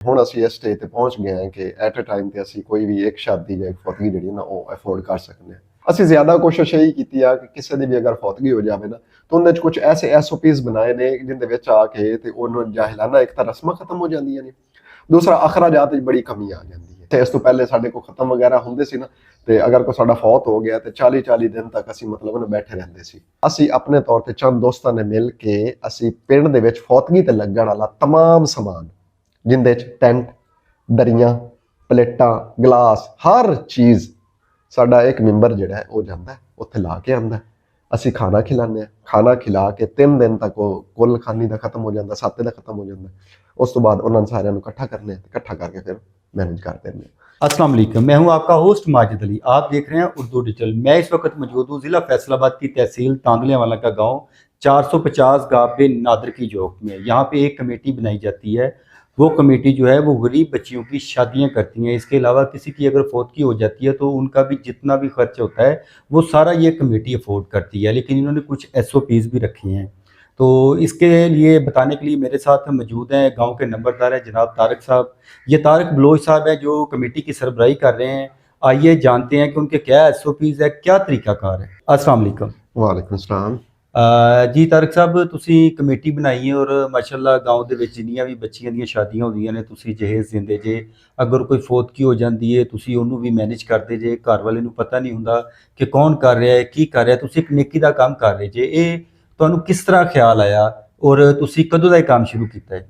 ਹੁਣ ਅਸੀਂ ਇਸ ਸਟੇਜ ਤੇ ਪਹੁੰਚ ਗਏ ਹਾਂ ਕਿ ਐਟ ਅ ਟਾਈਮ ਤੇ ਅਸੀਂ ਕੋਈ ਵੀ ਇੱਕ ਸ਼ਾਦੀ ਜਾਂ ਇੱਕ ਫੌਤਗੀ ਜਿਹੜੀ ਨਾ ਉਹ ਅਫੋਰਡ ਕਰ ਸਕਦੇ ਹਾਂ। ਅਸੀਂ ਜ਼ਿਆਦਾ ਕੋਸ਼ਿਸ਼ ਇਹੀ ਕੀਤੀ ਆ ਕਿ ਕਿਸੇ ਦੀ ਵੀ ਅਗਰ ਫੌਤਗੀ ਹੋ ਜਾਵੇ ਨਾ ਤਾਂ ਉਹਦੇ 'ਚ ਕੁਝ ਐਸੇ ਐਸਓਪੀਜ਼ ਬਣਾਏ ਨੇ ਜਿੰਦੇ ਵਿੱਚ ਆ ਕੇ ਤੇ ਉਹਨੂੰ ਜਾਹਿਲਾਨਾ ਇੱਕ ਤਾਂ ਰਸਮਾਂ ਖਤਮ ਹੋ ਜਾਂਦੀਆਂ ਨੇ, ਦੂਸਰਾ ਅਖਰਾਜਾਤ ਵਿੱਚ ਬੜੀ ਕਮੀ ਆ ਜਾਂਦੀ ਹੈ। ਤੇ ਇਸ ਤੋਂ ਪਹਿਲੇ ਸਾਡੇ ਕੋਲ ਖਤਮ ਵਗੈਰਾ ਹੁੰਦੇ ਸੀ ਨਾ, ਤੇ ਅਗਰ ਕੋਈ ਸਾਡਾ ਫੌਤ ਹੋ ਗਿਆ ਤੇ 40-40 ਦਿਨ ਤੱਕ ਅਸੀਂ ਮਤਲਬ ਉਹਨੂੰ ਬੈਠੇ ਰਹਿੰਦੇ ਸੀ। ਅਸੀਂ ਆਪਣੇ ਤੌਰ ਤੇ ਚੰਦ ਦੋਸਤਾਂ ਨੇ ਮਿਲ ਕੇ ਅਸੀਂ ਪਿੰਡ ਦੇ ਵਿੱਚ ਫੌਤਗੀ ਤੇ ਲੱਗਣ ਵਾਲਾ ਤਮਾਮ ਸਮਾਨ, ਜਿੰਦੇ 'ਚ ਟੈਂਟ, ਦਰੀਆਂ, ਪਲੇਟਾਂ, ਗਲਾਸ, ਹਰ ਚੀਜ਼ ਸਾਡਾ ਇੱਕ ਮੈਂਬਰ ਜਿਹੜਾ ਹੈ ਉਹ ਜਾਂਦਾ ਉੱਥੇ ਲਾ ਕੇ ਆਉਂਦਾ। ਅਸੀਂ ਖਾਣਾ ਖਿਲਾਉਂਦੇ ਹਾਂ, ਖਾਣਾ ਖਿਲਾ ਕੇ 3 ਦਿਨ ਤੱਕ ਉਹ ਕੁੱਲ ਖਾਨੀ ਦਾ ਖਤਮ ਹੋ ਜਾਂਦਾ, ਸਾਤੇ ਦਾ ਖਤਮ ਹੋ ਜਾਂਦਾ। ਉਸ ਤੋਂ बाद उन्होंने सारे इकट्ठा करने, इकट्ठा करके फिर मैनेज करते हैं। अस्सलाम वालेकुम, मैं हूं आपका होस्ट माजिद अली। आप देख रहे हैं उर्दू डिजिटल। मैं इस वक्त मौजूद हूं ज़िला फैसलाबाद की तहसील तांदलियावाला का गांव 450 गाबे नादर की जोक में। यहाँ पे एक कमेटी बनाई जाती है। वो कमेटी जो है वो गरीब बच्चियों की शादियाँ करती हैं। इसके अलावा किसी की अगर फौतगी हो जाती है तो उनका भी जितना भी खर्च होता है वो सारा ये कमेटी अफोर्ड करती है। लेकिन इन्होंने कुछ SOPs भी रखी हैं। तो इसके लिए बताने के लिए मेरे साथ मौजूद हैं गांव के नंबरदार हैं जनाब तारक साहब। ये तारक बलोच साहब हैं जो कमेटी की सरबराही कर रहे हैं। आइए जानते हैं कि उनके क्या SOPs है, क्या तरीकाकार है। अस्सलाम वालेकुम। वालेकुम सलाम। जी तारक साहब, ਤੁਸੀਂ ਕਮੇਟੀ ਬਣਾਈ ਹੈ ਔਰ ਮਾਸ਼ਾਅੱਲਾ गांव ਦੇ ਵਿੱਚ ਜਿੰਨੀਆਂ ਵੀ ਬੱਚੀਆਂ ਦੀਆਂ ਸ਼ਾਦੀਆਂ ਹੁੰਦੀਆਂ ਨੇ ਤੁਸੀਂ ਜਹੇਜ਼ ਦਿੰਦੇ ਜੇ। ਅਗਰ ਕੋਈ ਫੌਤਗੀ ਹੋ ਜਾਂਦੀ ਹੈ ਤੁਸੀਂ ਉਹਨੂੰ ਵੀ ਮੈਨੇਜ ਕਰਦੇ ਜੇ। ਘਰ ਵਾਲੇ ਨੂੰ ਪਤਾ ਨਹੀਂ ਹੁੰਦਾ ਕਿ ਕੌਣ ਕਰ ਰਿਹਾ ਹੈ, ਕੀ ਕਰ ਰਿਹਾ। ਤੁਸੀਂ ਇੱਕ ਨੇਕੀ ਦਾ ਕੰਮ ਕਰ ਰਹੇ ਜੇ। ਇਹ ਤੁਹਾਨੂੰ ਕਿਸ ਤਰ੍ਹਾਂ ਖਿਆਲ ਆਇਆ ਔਰ ਤੁਸੀਂ ਕਦੋਂ ਦਾ ਇਹ ਕੰਮ ਸ਼ੁਰੂ ਕੀਤਾ ਹੈ?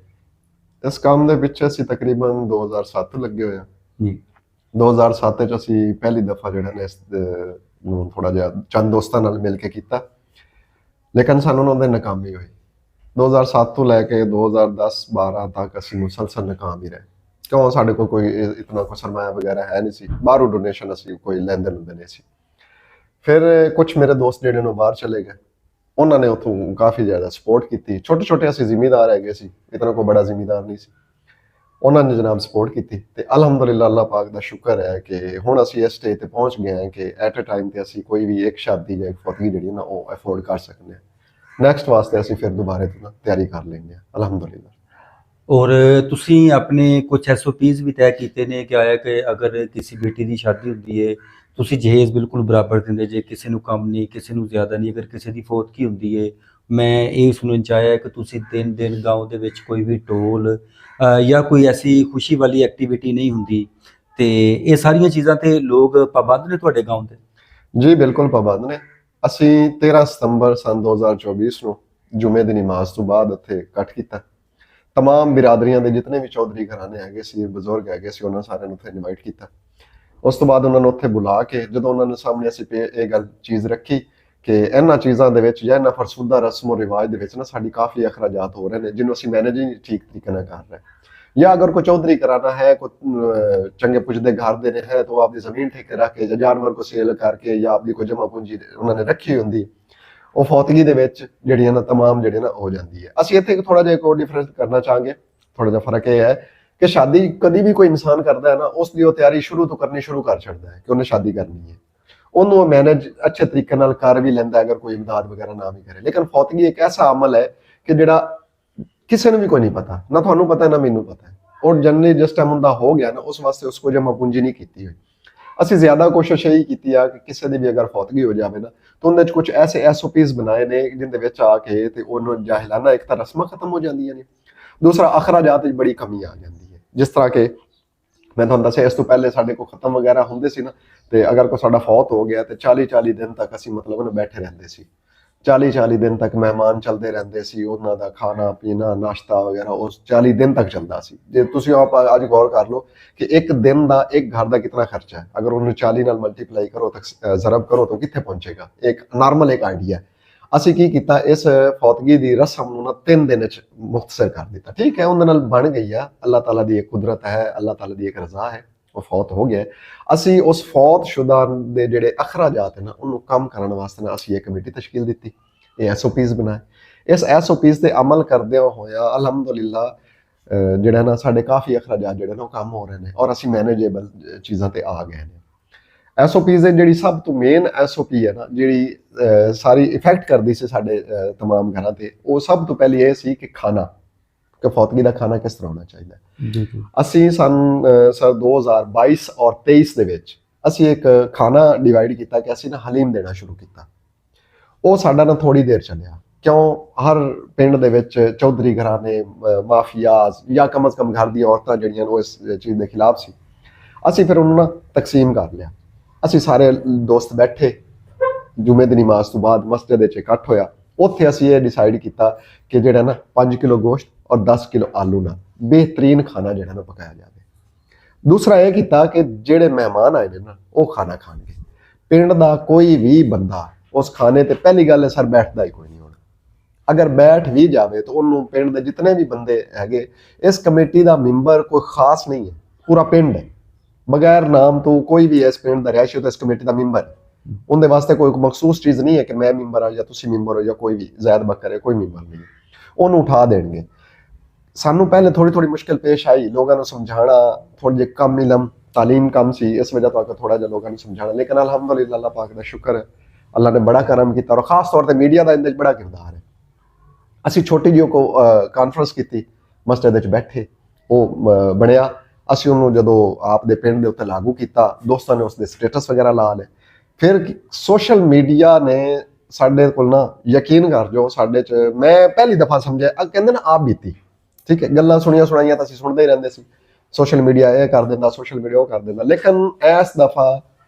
ਇਸ ਕੰਮ ਦੇ ਵਿੱਚ ਅਸੀਂ ਤਕਰੀਬਨ 2007 ਲੱਗੇ ਹੋਏ ਆ ਜੀ। 2007 ਚ ਅਸੀਂ ਪਹਿਲੀ ਦਫਾ ਜਿਹੜਾ ਨੇ ਇਸ ਨੂੰ ਥੋੜਾ ਜਿਹਾ ਚੰਦ ਦੋਸਤਾਂ ਨਾਲ ਮਿਲ ਕੇ ਕੀਤਾ, ਲੇਕਿਨ ਸਾਨੂੰ ਉਹਨਾਂ ਦੇ ਨਾਕਾਮੀ ਹੋਈ। 2007 ਤੋਂ ਲੈ ਕੇ 2010-12 ਤੱਕ ਅਸੀਂ ਮੁਸਲਸਲ ਨਾਕਾਮ ਹੀ ਰਹੇ। ਕਿਉਂ? ਸਾਡੇ ਕੋਲ ਕੋਈ ਇਤਨਾ ਕੋਈ ਸਰਮਾਇਆ ਵਗੈਰਾ ਹੈ ਨਹੀਂ ਸੀ, ਬਾਹਰੋਂ ਡੋਨੇਸ਼ਨ ਅਸੀਂ ਕੋਈ ਲੈਣ ਦੇਣ ਹੁੰਦੇ ਨਹੀਂ ਸੀ। ਫਿਰ ਕੁਝ ਮੇਰੇ ਦੋਸਤ ਜਿਹੜੇ ਨੇ ਬਾਹਰ ਚਲੇ ਗਏ, ਉਹਨਾਂ ਨੇ ਉੱਥੋਂ ਕਾਫੀ ਜ਼ਿਆਦਾ ਸਪੋਰਟ ਕੀਤੀ। ਛੋਟੇ ਛੋਟੇ ਅਸੀਂ ਜ਼ਿਮੀਦਾਰ ਹੈਗੇ ਸੀ, ਇਤਨਾ ਕੋਈ ਬੜਾ ਜ਼ਿਮੀਦਾਰ ਨਹੀਂ ਸੀ। ਉਹਨਾਂ ਨੇ ਜਨਾਬ ਸਪੋਰਟ ਕੀਤੀ ਤੇ ਅਲਹਮਦੁਲਿਲਾ ਅੱਲਾਹ ਪਾਕ ਦਾ ਸ਼ੁਕਰ ਹੈ ਕਿ ਹੁਣ ਅਸੀਂ ਇਸ ਸਟੇਜ ਤੇ ਪਹੁੰਚ ਗਏ ਹਾਂ ਕਿ ਐਟ ਅ ਟਾਈਮ ਤੇ ਅਸੀਂ ਕੋਈ ਵੀ ਇੱਕ ਸ਼ਾਦੀ ਜਾਂ ਇੱਕ ਫੌਤਗੀ ਜਿਹੜੀ ਨਾ ਉਹ ਅਫੋਰਡ ਕਰ ਸਕਦੇ ਹਾਂ। ਨੈਕਸਟ ਵਾਸਤੇ ਅਸੀਂ ਫਿਰ ਦੁਬਾਰੇ ਤੋਂ ਤਿਆਰੀ ਕਰ ਲੈਂਦੇ ਹਾਂ ਅਲਹਮਦੁਲਿਲਾ। ਔਰ ਤੁਸੀਂ ਆਪਣੇ ਕੁਝ SOPs ਵੀ ਤੈਅ ਕੀਤੇ ਨੇ ਕਿ ਆਇਆ ਕਿ ਅਗਰ ਕਿਸੇ ਬੇਟੀ ਦੀ ਸ਼ਾਦੀ ਹੁੰਦੀ ਹੈ ਤੁਸੀਂ ਜਹੇਜ਼ ਬਿਲਕੁਲ ਬਰਾਬਰ ਦਿੰਦੇ ਜੇ, ਕਿਸੇ ਨੂੰ ਕਮ ਨਹੀਂ, ਕਿਸੇ ਨੂੰ ਜ਼ਿਆਦਾ ਨਹੀਂ। ਅਗਰ ਕਿਸੇ ਦੀ ਫੌਤਗੀ ਹੁੰਦੀ ਹੈ, ਮੈਂ ਇਹ ਸੁਣਨ ਚ ਆਇਆ ਕਿ ਤੁਸੀਂ ਦਿਨ गाँव ਦੇ ਵਿੱਚ ਕੋਈ ਵੀ ਢੋਲ ਜਾਂ ਕੋਈ ਐਸੀ ਖੁਸ਼ੀ ਵਾਲੀ ਐਕਟੀਵਿਟੀ ਨਹੀਂ ਹੁੰਦੀ। ਤੇ ਇਹ ਸਾਰੀਆਂ ਚੀਜ਼ਾਂ ਤੇ ਲੋਕ ਪਾਬੰਦ ਨੇ ਤੁਹਾਡੇ गाँव ਦੇ? ਜੀ ਬਿਲਕੁਲ ਪਾਬੰਦ ਨੇ। ਅਸੀਂ 13 ਸਤੰਬਰ ਸਨ 2024 ਨੂੰ ਜੁਮੇ ਦੀ ਨਮਾਜ਼ ਤੋਂ ਬਾਅਦ ਉੱਥੇ ਇਕੱਠ ਕੀਤਾ। तमाम बिरादरियां ਦੇ ਜਿਤਨੇ ਵੀ ਚੌਧਰੀ ਘਰਾਣੇ ਹੈਗੇ ਸੀ, ਬਜ਼ੁਰਗ ਹੈਗੇ ਸੀ, ਉਹਨਾਂ ਸਾਰਿਆਂ ਨੂੰ ਉੱਥੇ ਇਨਵਾਈਟ ਕੀਤਾ। ਉਸ ਤੋਂ ਬਾਅਦ ਉਹਨਾਂ ਨੂੰ ਉੱਥੇ ਬੁਲਾ ਕੇ ਜਦੋਂ ਉਹਨਾਂ ਨੇ ਸਾਹਮਣੇ ਅਸੀਂ ਇਹ ਗੱਲ ਚੀਜ਼ ਰੱਖੀ ਕਿ ਇਹਨਾਂ ਚੀਜ਼ਾਂ ਦੇ ਵਿੱਚ ਜਾਂ ਇਹਨਾਂ ਫਰਸੂਦਾ ਰਸਮ ਰਿਵਾਜ ਦੇ ਵਿੱਚ ਨਾ ਸਾਡੀ ਕਾਫੀ ਅਖਰਾਜਾਤ ਹੋ ਰਹੇ ਨੇ ਜਿਹਨੂੰ ਅਸੀਂ ਮੈਨੇਜ ਹੀ ਠੀਕ ਤਰੀਕੇ ਨਾਲ ਕਰ ਰਹੇ। ਜਾਂ अगर कोई चौधरी कराना है, कोई चंगे पुजदे घर देने हैं तो आपकी जमीन ठेके रख के या जानवर को सेल करके या आपकी कोई जमा पूंजी उन्होंने रखी होंगी ਉਹ ਫੌਤਗੀ ਦੇ ਵਿੱਚ ਜਿਹੜੀਆਂ ਨਾ तमाम ਜਿਹੜੇ ਨਾ ਹੋ ਜਾਂਦੀ ਹੈ। ਅਸੀਂ ਇੱਥੇ ਥੋੜਾ ਜਿਹਾ ਕੋਈ ਡਿਫਰੈਂਸ ਕਰਨਾ ਚਾਹਾਂਗੇ। ਥੋੜਾ ਜਿਹਾ ਫਰਕ ਇਹ ਹੈ ਕਿ ਸ਼ਾਦੀ ਕਦੀ ਵੀ ਕੋਈ ਇਨਸਾਨ ਕਰਦਾ ਹੈ ਨਾ, ਉਸ ਦੀ ਉਹ ਤਿਆਰੀ ਸ਼ੁਰੂ ਤੋਂ ਕਰਨੀ ਸ਼ੁਰੂ ਕਰ ਛੱਡਦਾ ਹੈ ਕਿ ਉਹਨੇ ਸ਼ਾਦੀ ਕਰਨੀ ਹੈ। ਉਹਨੂੰ ਉਹ ਮੈਨੇਜ ਅੱਛੇ ਤਰੀਕੇ ਨਾਲ ਕਰ ਵੀ ਲੈਂਦਾ ਅਗਰ ਕੋਈ ਇਮਦਾਦ ਵਗੈਰਾ ਨਾ ਵੀ ਕਰੇ। ਲੇਕਿਨ ਫੌਤਗੀ ਇੱਕ ਐਸਾ ਅਮਲ ਹੈ ਕਿ ਜਿਹੜਾ ਕਿਸੇ ਨੂੰ ਵੀ ਕੋਈ ਨਹੀਂ ਪਤਾ, ਨਾ ਤੁਹਾਨੂੰ ਪਤਾ ਨਾ ਮੈਨੂੰ ਪਤਾ ਹੈ। ਔਰ ਜਨਰਲੀ ਜਿਸ ਟਾਈਮ ਹੁੰਦਾ ਹੋ ਗਿਆ ਨਾ ਉਸ ਵਾਸਤੇ ਉਸ ਕੋ ਜਮਾ ਪੂੰਜੀ ਨਹੀਂ ਕੀਤੀ ਹੋਈ। ਅਸੀਂ ਜ਼ਿਆਦਾ ਕੋਸ਼ਿਸ਼ ਇਹੀ ਕੀਤੀ ਆ ਕਿ ਕਿਸੇ ਦੀ ਵੀ ਅਗਰ ਫੌਤਗੀ ਹੋ ਜਾਵੇ ਨਾ ਤਾਂ ਉਹਦੇ 'ਚ ਕੁਝ ਐਸੇ SOPs ਬਣਾਏ ਨੇ ਜਿੰਦੇ ਵਿੱਚ ਆ ਕੇ ਤੇ ਉਹਨੂੰ ਜਾਹਿਲਾਨਾ ਇੱਕ ਤਾਂ ਰਸਮਾਂ ਖਤਮ ਹੋ ਜਾਂਦੀਆਂ ਨੇ, ਦੂਸਰਾ ਅਖਰਾਜਾਤ ਵਿੱਚ ਬੜੀ ਕਮੀ ਆ ਜਾਂਦੀ ਹੈ। ਜਿਸ ਤਰ੍ਹਾਂ ਕਿ ਮੈਂ ਤੁਹਾਨੂੰ ਦੱਸਿਆ ਇਸ ਤੋਂ ਪਹਿਲੇ ਸਾਡੇ ਕੋਲ ਖਤਮ ਵਗੈਰਾ ਹੁੰਦੇ ਸੀ ਨਾ, ਤੇ ਅਗਰ ਕੋਈ ਸਾਡਾ ਫੌਤ ਹੋ ਗਿਆ ਤੇ 40-40 ਦਿਨ ਤੱਕ ਅਸੀਂ ਮਤਲਬ ਉਹਨੂੰ ਬੈਠੇ ਰਹਿੰਦੇ ਸੀ। 40-40 ਦਿਨ ਤੱਕ ਮਹਿਮਾਨ ਚੱਲਦੇ ਰਹਿੰਦੇ ਸੀ, ਉਹਨਾਂ ਦਾ ਖਾਣਾ ਪੀਣਾ ਨਾਸ਼ਤਾ ਵਗੈਰਾ ਉਸ 40 ਦਿਨ ਤੱਕ ਚੱਲਦਾ ਸੀ। ਜੇ ਤੁਸੀਂ ਆਪ ਅੱਜ ਗੌਰ ਕਰ ਲਓ ਕਿ ਇੱਕ ਦਿਨ ਦਾ ਇੱਕ ਘਰ ਦਾ ਕਿੰਨਾ ਖਰਚਾ ਹੈ, ਅਗਰ ਉਹਨੂੰ 40 ਨਾਲ ਮਲਟੀਪਲਾਈ ਕਰੋ ਤਾਂ ਜ਼ਰਬ ਕਰੋ ਤਾਂ ਕਿੱਥੇ ਪਹੁੰਚੇਗਾ। ਇੱਕ ਨਾਰਮਲ ਇੱਕ ਆਈਡੀਆ। ਅਸੀਂ ਕੀ ਕੀਤਾ, ਇਸ ਫੌਤਗੀ ਦੀ ਰਸਮ ਨੂੰ ਨਾ 3 ਦਿਨ 'ਚ ਮੁਖਤਸਰ ਕਰ ਦਿੱਤਾ। ਠੀਕ ਹੈ, ਉਹਦੇ ਨਾਲ ਬਣ ਗਈ ਆ, ਅੱਲਾਹ ਤਾਲਾ ਦੀ ਇੱਕ ਕੁਦਰਤ ਹੈ, ਅੱਲਾਹ ਤਾਲਾ ਦੀ ਇੱਕ ਰਜ਼ਾ ਹੈ, ਉਹ ਫੌਤ ਹੋ ਗਿਆ। ਅਸੀਂ ਉਸ ਫੌਤ ਸ਼ੁਦਾ ਦੇ ਜਿਹੜੇ ਅਖਰਾਜਾਤ ਨੇ ਉਹਨੂੰ ਕੰਮ ਕਰਨ ਵਾਸਤੇ ਨਾ ਅਸੀਂ ਇੱਕ ਕਮੇਟੀ ਤਸ਼ਕੀਲ ਦਿੱਤੀ, ਇਹ SOPs ਬਣਾਏ। ਇਸ SOPs ਤੇ ਅਮਲ ਕਰਦਿਆਂ ਹੋਇਆ ਅਲਹਮਦੁਲਿਲਾ ਜਿਹੜਾ ਨਾ ਸਾਡੇ ਕਾਫੀ ਅਖਰਾਜਾਤ ਜਿਹੜੇ ਨੇ ਉਹ ਕੰਮ ਹੋ ਰਹੇ ਨੇ ਔਰ ਅਸੀਂ ਮੈਨੇਜੇਬਲ ਚੀਜ਼ਾਂ ਤੇ ਆ ਗਏ ਨੇ। SOPs ਦੀ ਜਿਹੜੀ ਸਭ ਤੋਂ ਮੇਨ SOP ਹੈ ਨਾ, ਜਿਹੜੀ ਸਾਰੀ ਇਫੈਕਟ ਕਰਦੀ ਸੀ ਸਾਡੇ तमाम ਘਰਾਂ ਤੇ, ਉਹ ਸਭ ਤੋਂ ਪਹਿਲੀ ਇਹ ਸੀ ਕਿ ਖਾਣਾ ਕਿ ਫੌਤਗੀ ਦਾ ਖਾਣਾ ਕਿਸ ਤਰ੍ਹਾਂ ਹੋਣਾ ਚਾਹੀਦਾ ਹੈ। जी जी ਅਸੀਂ ਸਰ 2022 ਔਰ 23 ਦੇ ਵਿੱਚ ਅਸੀਂ ਇੱਕ ਖਾਣਾ ਡਿਵਾਈਡ ਕੀਤਾ ਕਿ ਅਸੀਂ ਨਾ ਹਲੀਮ ਦੇਣਾ ਸ਼ੁਰੂ ਕੀਤਾ। ਉਹ ਸਾਡਾ ਨਾ ਥੋੜੀ ਦੇਰ ਚੱਲਿਆ, ਕਿਉਂ ਹਰ ਪਿੰਡ ਦੇ ਵਿੱਚ ਚੌਧਰੀ ਘਰਾਣੇ, ਮਾਫੀਆਜ਼ ਜਾਂ ਕਮ ਅਜ਼ ਕਮ ਘਰ ਦੀਆਂ ਔਰਤਾਂ ਜਿਹੜੀਆਂ ਉਹ ਇਸ ਚੀਜ਼ ਦੇ ਖਿਲਾਫ ਸੀ। ਅਸੀਂ ਫਿਰ ਉਹਨੂੰ ਨਾ ਤਕਸੀਮ ਕਰ ਲਿਆ। ਅਸੀਂ ਸਾਰੇ ਦੋਸਤ ਬੈਠੇ, ਜੁਮੇ ਦੀ ਨਮਾਜ਼ ਤੋਂ ਬਾਅਦ ਮਸਜਿਦ ਵਿੱਚ ਇਕੱਠ ਹੋਇਆ। ਉੱਥੇ ਅਸੀਂ ਇਹ ਡਿਸਾਈਡ ਕੀਤਾ ਕਿ ਜਿਹੜਾ ਨਾ 5 ਕਿਲੋ ਗੋਸ਼ਤ ਔਰ 10 ਕਿਲੋ ਆਲੂ ਨਾਲ ਬਿਹਤਰੀਨ ਖਾਣਾ ਜਿਹੜਾ ਨਾ ਪਕਾਇਆ ਜਾਵੇ। ਦੂਸਰਾ ਇਹ ਕੀਤਾ ਕਿ ਜਿਹੜੇ ਮਹਿਮਾਨ ਆਏ ਨੇ ਨਾ ਉਹ ਖਾਣਾ ਖਾਣਗੇ। ਪਿੰਡ ਦਾ ਕੋਈ ਵੀ ਬੰਦਾ ਉਸ ਖਾਣੇ ਤੇ ਪਹਿਲੀ ਗੱਲ ਹੈ ਸਰ ਬੈਠਦਾ ਹੀ ਕੋਈ ਨਹੀਂ ਹੋਣਾ। ਅਗਰ ਬੈਠ ਵੀ ਜਾਵੇ ਤਾਂ ਉਹਨੂੰ ਪਿੰਡ ਦੇ ਜਿਤਨੇ ਵੀ ਬੰਦੇ ਹੈਗੇ, ਇਸ ਕਮੇਟੀ ਦਾ ਮੈਂਬਰ ਕੋਈ ਖਾਸ ਨਹੀਂ ਹੈ, ਪੂਰਾ ਪਿੰਡ ਹੈ। ਬਗੈਰ ਨਾਮ ਤੋਂ ਕੋਈ ਵੀ ਇਸ ਪਿੰਡ ਦਾ ਰਹਿਸ਼ੀ ਹੋ ਤਾਂ ਇਸ ਕਮੇਟੀ ਦਾ ਮੈਂਬਰ ਹੈ। ਉਹਦੇ ਵਾਸਤੇ ਕੋਈ ਮਖਸੂਸ ਚੀਜ਼ ਨਹੀਂ ਹੈ ਕਿ ਮੈਂ ਮੈਂਬਰ ਹਾਂ ਜਾਂ ਤੁਸੀਂ ਮੈਂਬਰ ਹੋ ਜਾਂ ਕੋਈ ਵੀ ਜ਼ੈਦ ਬੱਕਰ ਹੈ, ਕੋਈ ਮੈਂਬਰ ਨਹੀਂ ਹੈ। ਉਹਨੂੰ ਉਠਾ ਦੇਣਗੇ। ਸਾਨੂੰ ਪਹਿਲੇ ਥੋੜੀ ਮੁਸ਼ਕਿਲ ਪੇਸ਼ ਆਈ, ਲੋਕਾਂ ਨੂੰ ਸਮਝਾਉਣਾ, ਥੋੜੇ ਜਿਹੇ ਕਮ ਇਲਮ ਤਾਲੀਮ ਕਮ ਸੀ, ਇਸ ਵਜ੍ਹਾ ਤੋਂ ਥੋੜਾ ਜਿਹਾ ਲੋਕਾਂ ਨੂੰ ਸਮਝਾਉਣਾ। ਲੇਕਿਨ ਅਲਹਮਦੁਲਿल्लाह अल्लाह पाक ਦਾ ਸ਼ੁਕਰ ਹੈ, ਅੱਲਾ ਨੇ ਬੜਾ ਕਰਮ ਕੀਤਾ ਔਰ ਖਾਸ ਤੌਰ ਤੇ ਮੀਡੀਆ ਦਾ ਇਹਦੇ ਵਿੱਚ ਬੜਾ ਕਿਰਦਾਰ ਹੈ। ਅਸੀਂ ਛੋਟੀ ਜਿਹੀ ਕੋ ਕਾਨਫਰੰਸ ਕੀਤੀ, ਮਸਜਿਦ ਵਿੱਚ ਬੈਠੇ, ਉਹ ਬਣਿਆ। ਅਸੀਂ ਉਹਨੂੰ ਜਦੋਂ ਆਪ ਦੇ ਪਿੰਡ ਦੇ ਉੱਤੇ ਲਾਗੂ ਕੀਤਾ, ਦੋਸਤਾਂ ਨੇ ਉਸਦੇ ਸਟੇਟਸ ਵਗੈਰਾ ਲਾ ਲਏ। ਫਿਰ ਸੋਸ਼ਲ ਮੀਡੀਆ ਨੇ ਸਾਡੇ ਕੋਲ ਨਾ, ਯਕੀਨ ਕਰ ਜੋ, ਸਾਡੇ 'ਚ ਮੈਂ ਪਹਿਲੀ ਦਫਾ ਸਮਝਿਆ, ਕਹਿੰਦੇ ਨਾ ਆਪ ਬੀਤੀ, ਠੀਕ ਹੈ। ਗੱਲਾਂ ਸੁਣੀਆਂ ਸੁਣਾਈਆਂ ਤਾਂ ਅਸੀਂ ਸੁਣਦੇ ਹੀ ਰਹਿੰਦੇ ਸੀ, ਸੋਸ਼ਲ ਮੀਡੀਆ ਇਹ ਕਰ ਦਿੰਦਾ, ਸੋਸ਼ਲ ਮੀਡੀਆ ਉਹ ਕਰ ਦਿੰਦਾ। ਲੇਕਿਨ ਇਸ ਦਫਾ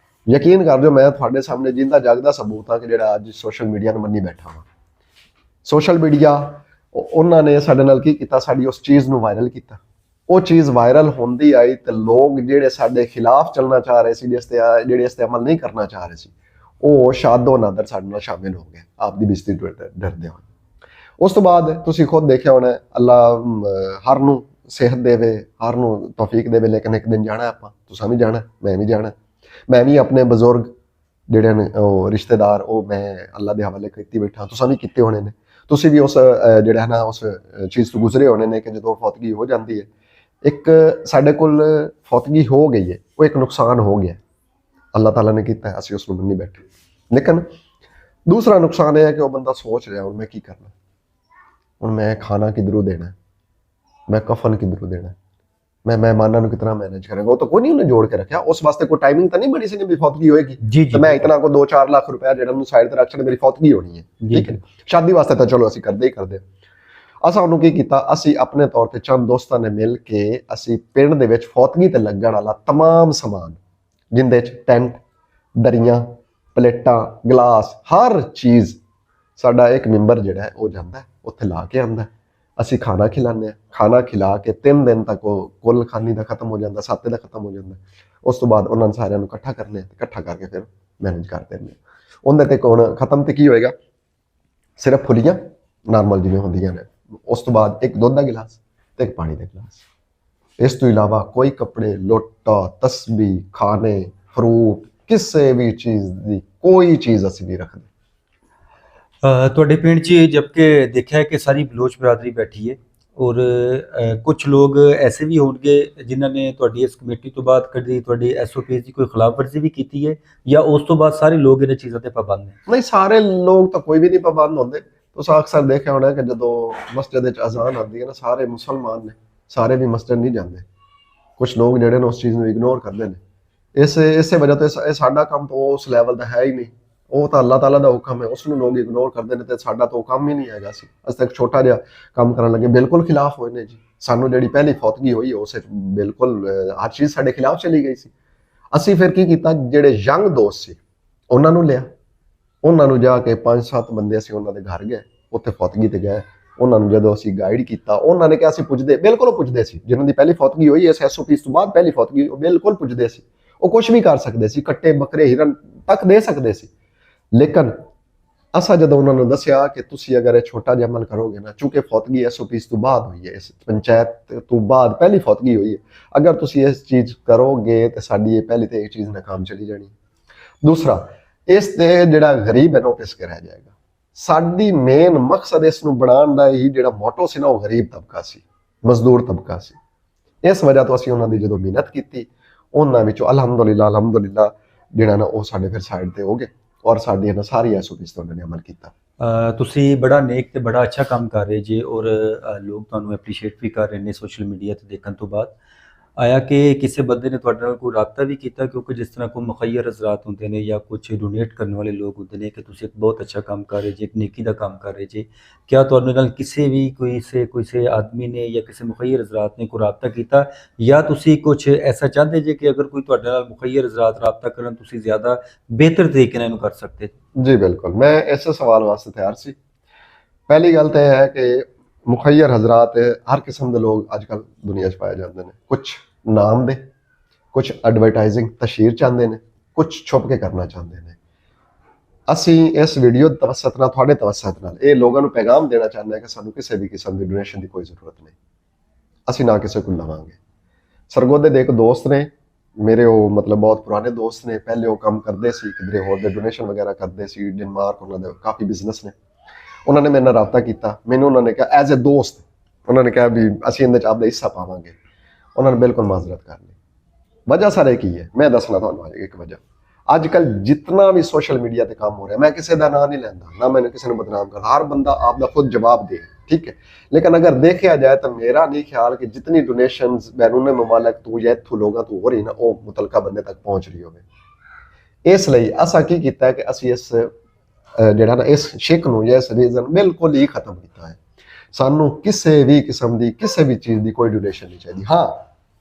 ਯਕੀਨ ਕਰ ਜੋ, ਮੈਂ ਤੁਹਾਡੇ ਸਾਹਮਣੇ ਜਿੰਦਾ ਜਾਗਦਾ ਸਬੂਤ ਆ ਕਿ ਜਿਹੜਾ ਅੱਜ ਸੋਸ਼ਲ ਮੀਡੀਆ ਨੂੰ ਮੰਨੀ ਬੈਠਾ ਹਾਂ। ਸੋਸ਼ਲ ਮੀਡੀਆ ਉਹਨਾਂ ਨੇ ਸਾਡੇ ਨਾਲ ਕੀ ਕੀਤਾ, ਸਾਡੀ ਉਸ ਚੀਜ਼ ਨੂੰ ਵਾਇਰਲ ਕੀਤਾ। ਉਹ ਚੀਜ਼ ਵਾਇਰਲ ਹੁੰਦੀ ਆਈ ਤੇ ਲੋਕ ਜਿਹੜੇ ਸਾਡੇ ਖਿਲਾਫ ਚੱਲਣਾ ਚਾਹ ਰਹੇ ਸੀ, ਜਿਹੜੇ ਇਸ ਤੇ ਅਮਲ ਨਹੀਂ ਕਰਨਾ ਚਾਹ ਰਹੇ ਸੀ, ਉਹ ਸ਼ਾਦੋ ਨਾਦਰ ਸਾਡੇ ਨਾਲ ਸ਼ਾਮਿਲ ਹੋ ਗਏ ਆਪਦੀ ਬੇਇੱਜ਼ਤੀ ਡਰਦੇ ਹੋਏ। ਉਸ ਤੋਂ ਬਾਅਦ ਤੁਸੀਂ ਖੁਦ ਦੇਖਿਆ ਹੋਣਾ, ਅੱਲਾ ਹਰ ਨੂੰ ਸਿਹਤ ਦੇਵੇ, ਹਰ ਨੂੰ ਤੌਫੀਕ ਦੇਵੇ। ਲੇਕਿਨ ਇੱਕ ਦਿਨ ਜਾਣਾ ਆਪਾਂ, ਤੁਸੀਂ ਵੀ ਜਾਣਾ, ਮੈਂ ਵੀ ਜਾਣਾ। ਮੈਂ ਵੀ ਆਪਣੇ ਬਜ਼ੁਰਗ ਜਿਹੜੇ ਨੇ ਉਹ ਰਿਸ਼ਤੇਦਾਰ, ਉਹ ਮੈਂ ਅੱਲਾ ਦੇ ਹਵਾਲੇ ਕੀਤੀ ਬੈਠਾ, ਤੁਸੀਂ ਵੀ ਕੀਤੇ ਹੋਣੇ ਨੇ। ਤੁਸੀਂ ਵੀ ਉਸ ਜਿਹੜਾ ਹੈ ਨਾ ਉਸ ਚੀਜ਼ ਤੋਂ ਗੁਜ਼ਰੇ ਹੋਣੇ ਨੇ ਕਿ ਜਦੋਂ ਫੌਤਗੀ ਹੋ ਜਾਂਦੀ ਹੈ, ਇੱਕ ਸਾਡੇ ਕੋਲ ਫੌਤਗੀ ਹੋ ਗਈ ਹੈ, ਉਹ ਇੱਕ ਨੁਕਸਾਨ ਹੋ ਗਿਆ, ਅੱਲਾਹ ਤਾਲਾ ਨੇ ਕੀਤਾ, ਅਸੀਂ ਉਸ ਨੂੰ ਮੰਨੀ ਬੈਠੇ। ਲੇਕਿਨ ਦੂਸਰਾ ਨੁਕਸਾਨ ਇਹ ਹੈ ਕਿ ਉਹ ਬੰਦਾ ਸੋਚ ਰਿਹਾ ਹੁਣ ਮੈਂ ਕੀ ਕਰਨਾ, ਹੁਣ ਮੈਂ ਖਾਣਾ ਕਿਧਰੋਂ ਦੇਣਾ, ਮੈਂ ਕਫਨ ਕਿਧਰੋਂ ਦੇਣਾ, मैं मेहमानों को कितना मैनेज करेंगे। वो तो कोई नहीं उन्हें जोड़ के रखा, उस वास्ते कोई टाइमिंग तो नहीं बनी सी भी फौतगी होएगी जी, तो मैं इतना को 2-4 लाख रुपया ਜਿਹੜਾ ਨੂੰ ਸਾਈਡ ਤੇ ਰੱਖ ਛੱਡ, ਮੇਰੀ ਫੌਤਗੀ ਹੋਣੀ ਹੈ, ਠੀਕ ਹੈ। ਸ਼ਾਦੀ ਵਾਸਤੇ ਤਾਂ ਚਲੋ ਅਸੀਂ ਕਰਦੇ ਹੀ ਕਰਦੇ। ਅਸਾਂ ਉਹਨੂੰ ਕੀ ਕੀਤਾ, ਅਸੀਂ ਆਪਣੇ ਤੌਰ ਤੇ ਚੰਦ ਦੋਸਤਾਂ ਨੇ ਮਿਲ ਕੇ ਅਸੀਂ ਪਿੰਡ ਦੇ ਵਿੱਚ ਫੌਤਗੀ ਤੇ ਲੱਗਣ ਵਾਲਾ तमाम ਸਮਾਨ, ਜਿੰਦੇ ਚ ਟੈਂਟ, ਦਰੀਆਂ, ਪਲੇਟਾਂ, ਗਲਾਸ, ਹਰ ਚੀਜ਼ ਸਾਡਾ ਇੱਕ ਮੈਂਬਰ ਜਿਹੜਾ ਹੈ ਉਹ ਜਾਂਦਾ ਉੱਥੇ ਲਾ ਕੇ ਆਉਂਦਾ। ਅਸੀਂ ਖਾਣਾ ਖਿਲਾਉਂਦੇ ਹਾਂ, ਖਾਣਾ ਖਿਲਾ ਕੇ 3 ਦਿਨ ਤੱਕ ਉਹ ਕੁੱਲ ਖਾਨੀ ਦਾ ਖਤਮ ਹੋ ਜਾਂਦਾ, 7 ਦਾ ਖਤਮ ਹੋ ਜਾਂਦਾ। ਉਸ ਤੋਂ ਬਾਅਦ ਉਹਨਾਂ ਨੂੰ ਸਾਰਿਆਂ ਨੂੰ ਇਕੱਠਾ ਕਰਨੇ, ਇਕੱਠਾ ਕਰਕੇ ਫਿਰ ਮੈਨੇਜ ਕਰ ਦਿੰਦੇ ਹਾਂ। ਉਹਦੇ ਤੇ ਹੁਣ ਖਤਮ ਤੇ ਕੀ ਹੋਏਗਾ, ਸਿਰਫ ਫੁੱਲੀਆਂ ਨਾਰਮਲ ਜਿਵੇਂ ਹੁੰਦੀਆਂ ਨੇ, ਉਸ ਤੋਂ ਬਾਅਦ ਇੱਕ ਦੁੱਧ ਦਾ ਗਿਲਾਸ ਤੇ ਇੱਕ ਪਾਣੀ ਦਾ ਗਿਲਾਸ। ਇਸ ਤੋਂ ਇਲਾਵਾ ਕੋਈ ਕੱਪੜੇ, ਲੋਟਾ, ਤਸਬੀਹ, ਖਾਣੇ, ਫਰੂਟ, ਕਿਸੇ ਵੀ ਚੀਜ਼ ਦੀ ਕੋਈ ਚੀਜ਼ ਅਸੀਂ ਨਹੀਂ ਰੱਖਦੇ। ਤੁਹਾਡੇ ਪਿੰਡ 'ਚ ਜਦਕਿ ਦੇਖਿਆ ਹੈ ਕਿ ਸਾਰੀ ਬਲੋਚ ਬਰਾਦਰੀ ਬੈਠੀ ਹੈ ਔਰ ਕੁਝ ਲੋਕ ਐਸੇ ਵੀ ਹੋਣਗੇ ਜਿਨ੍ਹਾਂ ਨੇ ਤੁਹਾਡੀ ਇਸ ਕਮੇਟੀ ਤੋਂ ਬਾਅਦ ਕਦੀ ਤੁਹਾਡੀ ਐਸਓਪੀ ਦੀ ਕੋਈ ਖਿਲਾਫਵਰਜ਼ੀ ਵੀ ਕੀਤੀ ਹੈ, ਜਾਂ ਉਸ ਤੋਂ ਬਾਅਦ ਸਾਰੇ ਲੋਕ ਇਹਨਾਂ ਚੀਜ਼ਾਂ ਤੇ ਪਾਬੰਦ ਨੇ? ਨਹੀਂ, ਸਾਰੇ ਲੋਕ ਤਾਂ ਕੋਈ ਵੀ ਨਹੀਂ ਪਾਬੰਦ ਹੁੰਦੇ। ਤੁਸੀਂ ਅਕਸਰ ਦੇਖਿਆ ਹੋਣਾ ਕਿ ਜਦੋਂ ਮਸਜਿਦ ਵਿੱਚ ਅਜ਼ਾਨ ਆਉਂਦੀ ਹੈ ਨਾ, ਸਾਰੇ ਮੁਸਲਮਾਨ ਨੇ, ਸਾਰੇ ਵੀ ਮਸਜਿਦ ਨਹੀਂ ਜਾਂਦੇ। ਕੁਝ ਲੋਕ ਜਿਹੜੇ ਨੇ ਉਸ ਚੀਜ਼ ਨੂੰ ਇਗਨੋਰ ਕਰਦੇ ਨੇ। ਇਸੇ ਵਜ੍ਹਾ ਤੋਂ ਇਹ ਸਾਡਾ ਕੰਮ ਤਾਂ ਉਸ ਲੈਵਲ ਦਾ ਹੈ ਹੀ ਨਹੀਂ। ਉਹ ਤਾਂ ਅੱਲਾਹ ਤਾਲਾ ਦਾ ਹੁਕਮ ਹੈ, ਉਸ ਨੂੰ ਲੋਕ ਇਗਨੋਰ ਕਰਦੇ ਨੇ, ਤੇ ਸਾਡਾ ਤਾਂ ਉਹ ਕੰਮ ਹੀ ਨਹੀਂ ਹੈਗਾ। ਅਸੀਂ ਤੱਕ ਛੋਟਾ ਜਿਹਾ ਕੰਮ ਕਰਨ ਲੱਗੇ, ਬਿਲਕੁਲ ਖਿਲਾਫ ਹੋਏ ਨੇ ਜੀ। ਸਾਨੂੰ ਜਿਹੜੀ ਪਹਿਲੀ ਫੌਤਗੀ ਹੋਈ ਉਸੇ ਬਿਲਕੁਲ ਹਰ ਚੀਜ਼ ਸਾਡੇ ਖਿਲਾਫ ਚਲੀ ਗਈ ਸੀ। ਅਸੀਂ ਫਿਰ ਕੀ ਕੀਤਾ, ਜਿਹੜੇ ਯੰਗ ਦੋਸਤ ਸੀ ਉਹਨਾਂ ਨੂੰ ਲਿਆ, ਉਹਨਾਂ ਨੂੰ ਜਾ ਕੇ 5-7 ਬੰਦੇ ਅਸੀਂ ਉਹਨਾਂ ਦੇ ਘਰ ਗਏ, ਉੱਥੇ ਫੌਤਗੀ ਤੇ ਗਏ। ਉਹਨਾਂ ਨੂੰ ਜਦੋਂ ਅਸੀਂ ਗਾਈਡ ਕੀਤਾ, ਉਹਨਾਂ ਨੇ ਕਿਹਾ ਅਸੀਂ ਪੁੱਛਦੇ, ਬਿਲਕੁਲ ਉਹ ਪੁੱਛਦੇ ਸੀ ਜਿਨ੍ਹਾਂ ਦੀ ਪਹਿਲੀ ਫੌਤਗੀ ਹੋਈ, ਇਸ ਐਸਓਪੀ ਤੋਂ ਬਾਅਦ ਪਹਿਲੀ ਫੌਤਗੀ, ਉਹ ਬਿਲਕੁਲ ਪੁੱਛਦੇ ਸੀ। ਉਹ ਕੁਝ ਵੀ ਕਰ ਸਕਦੇ ਸੀ, ਕੱਟੇ, ਬੱਕਰੇ, ਹਿਰਨ ਤੱਕ ਦੇ ਸਕਦੇ ਸੀ। ਲੇਕਿਨ ਅਸਾਂ ਜਦੋਂ ਉਹਨਾਂ ਨੂੰ ਦੱਸਿਆ ਕਿ ਤੁਸੀਂ ਅਗਰ ਇਹ ਛੋਟਾ ਜਿਹਾ ਅਮਲ ਕਰੋਗੇ ਨਾ, ਚੂੰਕਿ ਫੌਤਗੀ ਐਸਓਪੀ ਤੋਂ ਬਾਅਦ ਹੋਈ ਹੈ, ਇਸ ਪੰਚਾਇਤ ਤੋਂ ਬਾਅਦ ਪਹਿਲੀ ਫੌਤਗੀ ਹੋਈ ਹੈ, ਅਗਰ ਤੁਸੀਂ ਇਸ ਚੀਜ਼ ਕਰੋਗੇ ਤਾਂ ਸਾਡੀ ਇਹ ਪਹਿਲੀ ਤੇ ਇਹ ਚੀਜ਼ ਨਾਕਾਮ ਚਲੀ ਜਾਣੀ। ਦੂਸਰਾ, ਇਸ ਤੇ ਜਿਹੜਾ ਗਰੀਬ ਹੈ ਨਾ ਉਹ ਪਿਸ ਕੇ ਰਹਿ ਜਾਏਗਾ। ਸਾਡੀ ਮੇਨ ਮਕਸਦ ਇਸ ਨੂੰ ਬਣਾਉਣ ਦਾ ਹੀ ਜਿਹੜਾ ਮੋਟੋ ਸੀ ਨਾ, ਉਹ ਗਰੀਬ ਤਬਕਾ ਸੀ, ਮਜ਼ਦੂਰ ਤਬਕਾ ਸੀ। ਇਸ ਵਜ੍ਹਾ ਤੋਂ ਅਸੀਂ ਉਹਨਾਂ ਦੀ ਜਦੋਂ ਮਿਹਨਤ ਕੀਤੀ, ਉਹਨਾਂ ਵਿੱਚੋਂ ਅਲਹਮਦੁਲਿल्लाह ਜਿਹੜਾ ਨਾ ਉਹ ਸਾਡੇ ਫਿਰ ਸਾਈਡ ਤੇ ਹੋ ਗਏ ਔਰ ਸਾਡੀ ਇਹਨਾਂ ਸਾਰੀ ਐਸਓਪੀਸ ਤੋਂ ਉਹਨਾਂ ਨੇ ਅਮਲ ਕੀਤਾ। ਤੁਸੀਂ ਬੜਾ ਨੇਕ ਤੇ ਬੜਾ ਅੱਛਾ ਕੰਮ ਕਰ ਰਹੇ ਜੇ ਔਰ ਲੋਕ ਤੁਹਾਨੂੰ ਐਪਰੀਸ਼ੀਏਟ ਵੀ ਕਰ ਰਹੇ ਨੇ ਸੋਸ਼ਲ ਮੀਡੀਆ ਤੇ ਦੇਖਣ ਤੋਂ ਬਾਅਦ। ਆਇਆ ਕਿ ਕਿਸੇ ਬੰਦੇ ਨੇ ਤੁਹਾਡੇ ਨਾਲ ਕੋਈ ਰਾਬਤਾ ਵੀ ਕੀਤਾ, ਕਿਉਂਕਿ ਜਿਸ ਤਰ੍ਹਾਂ ਕੋਈ ਮੁਖੱਯਰ ਹਜ਼ਰਾਤ ਹੁੰਦੇ ਨੇ ਜਾਂ ਕੁਝ ਡੋਨੇਟ ਕਰਨ ਵਾਲੇ ਲੋਕ ਹੁੰਦੇ ਨੇ ਕਿ ਤੁਸੀਂ ਇੱਕ ਬਹੁਤ ਅੱਛਾ ਕੰਮ ਕਰ ਰਹੇ ਜੇ, ਇੱਕ ਨੇਕੀ ਦਾ ਕੰਮ ਕਰ ਰਹੇ ਜੇ। ਕਿਆ ਤੁਹਾਡੇ ਨਾਲ ਕਿਸੇ ਵੀ ਕਿਸੇ ਆਦਮੀ ਨੇ ਜਾਂ ਕਿਸੇ ਮੁਖੱਯਰ ਹਜ਼ਰਾਤ ਨੇ ਕੋਈ ਰਾਬਤਾ ਕੀਤਾ, ਜਾਂ ਤੁਸੀਂ ਕੁਝ ਐਸਾ ਚਾਹੁੰਦੇ ਜੇ ਕਿ ਅਗਰ ਕੋਈ ਤੁਹਾਡੇ ਨਾਲ ਮੁਖੱਯਰ ਹਜ਼ਰਾਤ ਰਾਬਤਾ ਕਰਨ ਤੁਸੀਂ ਜ਼ਿਆਦਾ ਬਿਹਤਰ ਤਰੀਕੇ ਨਾਲ ਇਹਨੂੰ ਕਰ ਸਕਦੇ? ਜੀ ਬਿਲਕੁਲ, ਮੈਂ ਇਸੇ ਸਵਾਲ ਵਾਸਤੇ ਤਿਆਰ ਸੀ। ਪਹਿਲੀ ਗੱਲ ਤਾਂ ਇਹ ਹੈ ਕਿ ਮੁਖੱਯਰ ਹਜ਼ਰਾਤ ਹਰ ਕਿਸਮ ਦੇ ਲੋਕ ਅੱਜ ਕੱਲ੍ਹ ਦੁਨੀਆ 'ਚ ਪਾਏ ਜਾਂਦੇ ਨੇ। ਕੁਝ ਨਾਮ ਦੇ, ਕੁਝ ਐਡਵਰਟਾਈਜ਼ਿੰਗ ਤਸ਼ਹੀਰ ਚਾਹੁੰਦੇ ਨੇ, ਕੁਝ ਛੁਪ ਕੇ ਕਰਨਾ ਚਾਹੁੰਦੇ ਨੇ। ਅਸੀਂ ਇਸ ਵੀਡੀਓ ਦੇ ਤਵੱਸਤ ਨਾਲ, ਤੁਹਾਡੇ ਤਵੱਸਤ ਨਾਲ ਇਹ ਲੋਕਾਂ ਨੂੰ ਪੈਗਾਮ ਦੇਣਾ ਚਾਹੁੰਦੇ ਹਾਂ ਕਿ ਸਾਨੂੰ ਕਿਸੇ ਵੀ ਕਿਸਮ ਦੀ ਡੋਨੇਸ਼ਨ ਦੀ ਕੋਈ ਜ਼ਰੂਰਤ ਨਹੀਂ। ਅਸੀਂ ਨਾ ਕਿਸੇ ਕੋਲ ਲਵਾਂਗੇ। ਸਰਗੋਦੇ ਦੇ ਇੱਕ ਦੋਸਤ ਨੇ ਮੇਰੇ, ਉਹ ਮਤਲਬ ਬਹੁਤ ਪੁਰਾਣੇ ਦੋਸਤ ਨੇ, ਪਹਿਲੇ ਉਹ ਕੰਮ ਕਰਦੇ ਸੀ ਕਿਧਰੇ ਹੋਰ ਦੇ, ਡੋਨੇਸ਼ਨ ਵਗੈਰਾ ਕਰਦੇ ਸੀ ਡੈਨਮਾਰਕ, ਉਹਨਾਂ ਦੇ ਕਾਫੀ ਬਿਜ਼ਨਸ ਨੇ। ਉਹਨਾਂ ਨੇ ਮੇਰੇ ਨਾਲ ਰਾਬਤਾ ਕੀਤਾ, ਮੈਨੂੰ ਉਹਨਾਂ ਨੇ ਕਿਹਾ ਐਜ਼ ਅ ਦੋਸਤ, ਉਹਨਾਂ ਨੇ ਕਿਹਾ ਵੀ ਅਸੀਂ ਇਹਦੇ 'ਚ ਆਪਦਾ ਹਿੱਸਾ ਪਾਵਾਂਗੇ। ਉਹਨਾਂ ਨੇ ਬਿਲਕੁਲ ਮਾਜ਼ਰਤ ਕਰ ਲਈ। ਵਜ੍ਹਾ ਸਾਰੇ ਕੀ ਹੈ ਮੈਂ ਦੱਸਣਾ ਤੁਹਾਨੂੰ ਅੱਜ ਇੱਕ ਵਜ੍ਹਾ। ਅੱਜ ਕੱਲ੍ਹ ਜਿਤਨਾ ਵੀ ਸੋਸ਼ਲ ਮੀਡੀਆ ਤੇ ਕੰਮ ਹੋ ਰਿਹਾ, ਮੈਂ ਕਿਸੇ ਦਾ ਨਾਂ ਨਹੀਂ ਲੈਂਦਾ, ਨਾ मैंने ਕਿਸੇ ਨੂੰ ਬਦਨਾਮ ਕਰਦਾ, ਹਰ ਬੰਦਾ ਆਪਦਾ ਖੁਦ ਜਵਾਬ ਦੇ, ठीक है। लेकिन अगर देखा जाए तो मेरा नहीं ख्याल कि जितनी डोनेशंस बैरून मुमालक तू या इत्थों लोगों तो हो रही ना, वो मुतलका बंदे तक पहुँच रही होवे। इसलिए असा की कीता है कि असी इस ਜਿਹੜਾ ਨਾ ਇਸ ਸ਼ਿਕ ਨੂੰ ਜਾਂ ਇਸ ਰੀਜ਼ਨ ਬਿਲਕੁਲ ਹੀ ਖਤਮ ਕੀਤਾ ਹੈ। ਸਾਨੂੰ ਕਿਸੇ ਵੀ ਕਿਸਮ ਦੀ ਕਿਸੇ ਵੀ ਚੀਜ਼ ਦੀ ਕੋਈ ਡੋਨੇਸ਼ਨ ਨਹੀਂ ਚਾਹੀਦੀ। ਹਾਂ,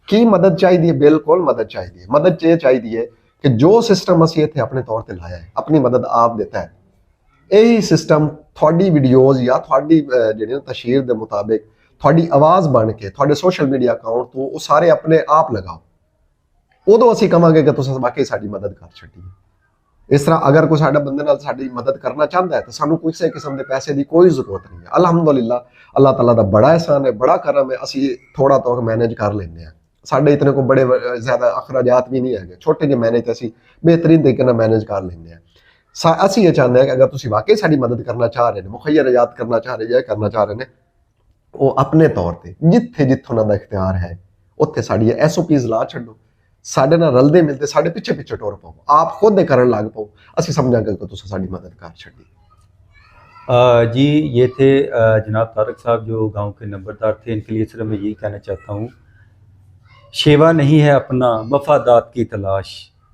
ਕੀ ਮਦਦ ਚਾਹੀਦੀ ਹੈ? ਬਿਲਕੁਲ ਮਦਦ ਚਾਹੀਦੀ ਹੈ। ਮਦਦ ਇਹ ਚਾਹੀਦੀ ਹੈ ਕਿ ਜੋ ਸਿਸਟਮ ਅਸੀਂ ਇੱਥੇ ਆਪਣੇ ਤੌਰ ਤੇ ਲਾਇਆ ਹੈ, ਆਪਣੀ ਮਦਦ ਆਪ ਦਿੱਤਾ ਹੈ, ਇਹੀ ਸਿਸਟਮ ਤੁਹਾਡੀ ਵੀਡੀਓਜ਼ ਜਾਂ ਤੁਹਾਡੀ ਜਿਹੜੀ ਤਸ਼ਹੀਰ ਦੇ ਮੁਤਾਬਿਕ ਤੁਹਾਡੀ ਆਵਾਜ਼ ਬਣ ਕੇ ਤੁਹਾਡੇ ਸੋਸ਼ਲ ਮੀਡੀਆ ਅਕਾਊਂਟ ਤੋਂ ਉਹ ਸਾਰੇ ਆਪਣੇ ਆਪ ਲਗਾਓ। ਉਦੋਂ ਅਸੀਂ ਕਹਾਂਗੇ ਕਿ ਤੁਸੀਂ ਵਾਕਈ ਸਾਡੀ ਮਦਦ ਕਰ ਛੱਡੀ। ਇਸ ਤਰ੍ਹਾਂ ਅਗਰ ਕੋਈ ਸਾਡਾ ਬੰਦੇ ਨਾਲ ਸਾਡੀ ਮਦਦ ਕਰਨਾ ਚਾਹੁੰਦਾ ਹੈ ਤਾਂ ਸਾਨੂੰ ਕਿਸੇ ਕਿਸਮ ਦੇ ਪੈਸੇ ਦੀ ਕੋਈ ਜ਼ਰੂਰਤ ਨਹੀਂ ਹੈ। ਅਲਹਮਦੁਲਿਲਾ, ਅੱਲਾਹ ਤਾਲਾ ਦਾ ਬੜਾ ਇਹਸਾਨ ਹੈ, ਬੜਾ ਕਰਮ ਹੈ, ਅਸੀਂ ਥੋੜਾ ਤੋਂ ਮੈਨੇਜ ਕਰ ਲੈਂਦੇ ਹਾਂ। ਸਾਡੇ ਇਤਨੇ ਕੋਈ ਬੜੇ ਜ਼ਿਆਦਾ ਅਖਰਾਜਾਤ ਵੀ ਨਹੀਂ ਹੈਗੇ, ਛੋਟੇ ਜਿਹੇ ਮੈਨੇਜ ਅਸੀਂ ਬਿਹਤਰੀਨ ਤਰੀਕੇ ਨਾਲ ਮੈਨੇਜ ਕਰ ਲੈਂਦੇ ਹਾਂ। ਅਸੀਂ ਇਹ ਚਾਹੁੰਦੇ ਹਾਂ ਕਿ ਅਗਰ ਤੁਸੀਂ ਵਾਕਈ ਸਾਡੀ ਮਦਦ ਕਰਨਾ ਚਾਹ ਰਹੇ ਨੇ, ਮੁਖੱਯਰ ਆਜ਼ਾਦ ਕਰਨਾ ਚਾਹ ਰਹੇ ਜਾਂ ਕਰਨਾ ਚਾਹ ਰਹੇ ਨੇ, ਉਹ ਆਪਣੇ ਤੌਰ ਤੇ ਜਿੱਥੇ ਉਹਨਾਂ ਦਾ ਇਖਤਿਆਰ ਹੈ ਉੱਥੇ ਸਾਡੀ SOPs ਲਾ ਛੱਡੋ, ਸਾਡੇ ਨਾਲ ਰਲਦੇ ਮਿਲਦੇ ਸਾਡੇ ਪਿੱਛੇ ਪਿੱਛੇ ਟੁਰ ਪਾਓ, ਆਪ ਖੁਦ ਦੇ ਕਰਨ ਲੱਗ ਪਾਓ। ਅਸੀਂ ਸਮਝਾਂਗੇ ਕਿ ਤੁਸੀਂ ਸਾਡੀ ਮदद कर छड़ी। जी, ये थे जनाब तारक साहब जो गांव के नंबरदार थे। इनके लिए सिर्फ मैं यही कहना चाहता हूँ, शेवा नहीं है अपना मफादात की तलाश,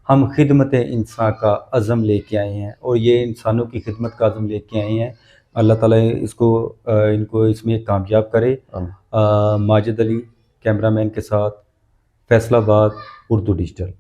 हम खिदमत इंसान का अज़म लेके आए हैं और ये इंसानों की खिदमत का अज़म लेके आए हैं। अल्लाह ताला इनको इसमें कामयाब करे। माजिद अली कैमरामैन के साथ, फैसलाबाद, उर्दू डिजिटल।